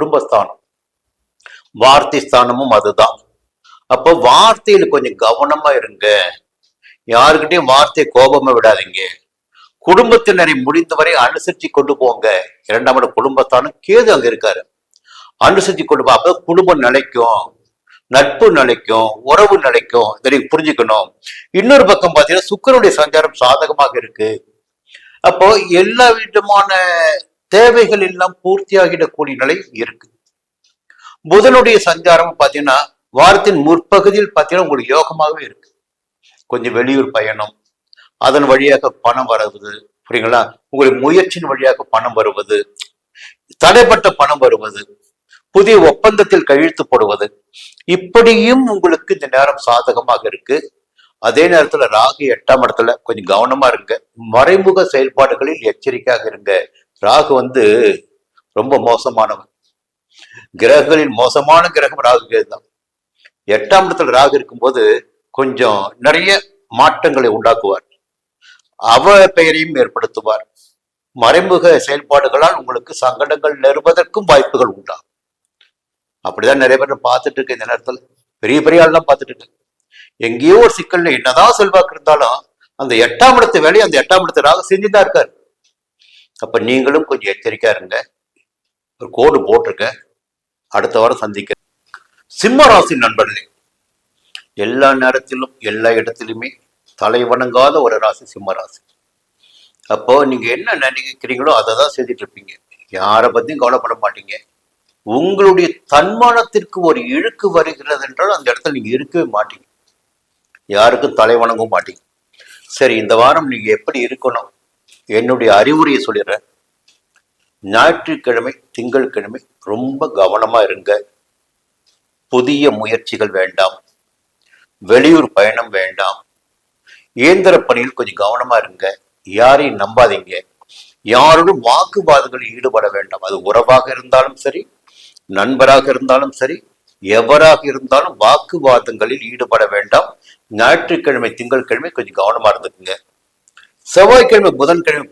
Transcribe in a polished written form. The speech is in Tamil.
குடும்பஸ்தானம், வார்த்தை ஸ்தானமும் அதுதான். அப்போ வார்த்தையில கொஞ்சம் கவனமா இருங்க. யாருக்கிட்டையும் வார்த்தையை கோபமா விடாதீங்க. குடும்பத்தினரை முடிந்தவரை அனுசரிச்சு கொண்டு போங்க. 2ஆம் இடம் குடும்பஸ்தானம், கேது அங்க இருக்காரு. அனுசரிச்சு கொண்டு போ. அப்ப குடும்பம் நிலைக்கும், நட்பு நிலைக்கும், உறவு நிலைக்கும். இதை புரிஞ்சுக்கணும். இன்னொரு பக்கம் பாத்தீங்கன்னா சுக்கிரனுடைய சஞ்சாரம் சாதகமாக இருக்கு. அப்போ எல்லா விதமான தேவைகள் எல்லாம் பூர்த்தியாகிடக்கூடிய நிலை இருக்கு. புதனுடைய சஞ்சாரம் பாத்தீங்கன்னா வாரத்தின் முற்பகுதியில் பாத்தீங்கன்னா உங்களுக்கு யோகமாகவே இருக்கு. கொஞ்சம் வெளியூர் பயணம், அதன் வழியாக பணம் வருவது, புரியுங்களா? உங்களுடைய முயற்சியின் வழியாக பணம் வருவது, தடைப்பட்ட பணம் வருவது, புதிய ஒப்பந்தத்தில் கையெழுத்து போடுவது, இப்படியும் உங்களுக்கு இந்த நேரம் சாதகமாக இருக்கு. அதே நேரத்துல ராகு 8ஆம் இடத்துல, கொஞ்சம் கவனமா இருங்க. மறைமுக செயல்பாடுகளில் எச்சரிக்கையாக இருங்க. ராகு ரொம்ப மோசமானவன். கிரகங்களில் மோசமான கிரகம் ராகு தான். 8ஆம் இடத்துல ராகு இருக்கும்போது கொஞ்சம் நிறைய மாற்றங்களை உண்டாக்குவார். அவ பெயரையும் ஏற்படுத்துவார். மறைமுக செயல்பாடுகளால் உங்களுக்கு சங்கடங்கள் நெருவதற்கும் வாய்ப்புகள் உண்டாகும். அப்படிதான் நிறைய பேர் பார்த்துட்டு இருக்கு. இந்த நேரத்துல பெரிய பெரிய ஆள்லாம் பார்த்துட்டு இருக்கு. எங்கேயோ ஒரு சிக்கல்ல என்னதான் செல்வாக்கு இருந்தாலும் அந்த 8ஆம் இடத்து வேலையை அந்த 8ஆம் இடத்து ராகு செஞ்சுதான் இருக்காரு. அப்ப நீங்களும் கொஞ்சம் எச்சரிக்கையா இருங்க. ஒரு கோடு போட்டிருக்க. அடுத்த வாரம் சந்திக்க. சிம்ம ராசி நண்பர்களே, எல்லா நேரத்திலும் எல்லா இடத்திலுமே தலை வணங்காத ஒரு ராசி சிம்ம ராசி. அப்போ நீங்க என்ன நினைக்கிறீங்களோ அதை தான் செய்துட்டு இருப்பீங்க. யாரை பத்தியும் கவலைப்பட மாட்டீங்க. உங்களுடைய தன்மானத்திற்கு ஒரு இழுக்கு வருகிறது என்றால் அந்த இடத்துல நீங்க இருக்கவே மாட்டீங்க. யாருக்கும் தலை வணங்கவும் மாட்டீங்க. சரி, இந்த வாரம் நீங்க எப்படி இருக்கணும்? என்னுடைய அறிவுரையை சொல்லிடுறேன். ஞாயிற்றுக்கிழமை, திங்கட்கிழமை ரொம்ப கவனமா இருங்க. புதிய முயற்சிகள் வேண்டாம். வெளியூர் பயணம் வேண்டாம். இயந்திர பணியில் கொஞ்சம் கவனமா இருங்க. யாரையும் நம்பாதீங்க. யாரோடும் வாக்குவாதங்களில் ஈடுபட வேண்டாம். அது உறவாக இருந்தாலும் சரி, நண்பராக இருந்தாலும் சரி, எவராக இருந்தாலும் வாக்குவாதங்களில் ஈடுபட வேண்டாம். ஞாயிற்றுக்கிழமை, திங்கட்கிழமை கொஞ்சம் கவனமா இருந்துக்குங்க. செவ்வாய்க்கிழமை, புதன்கிழமை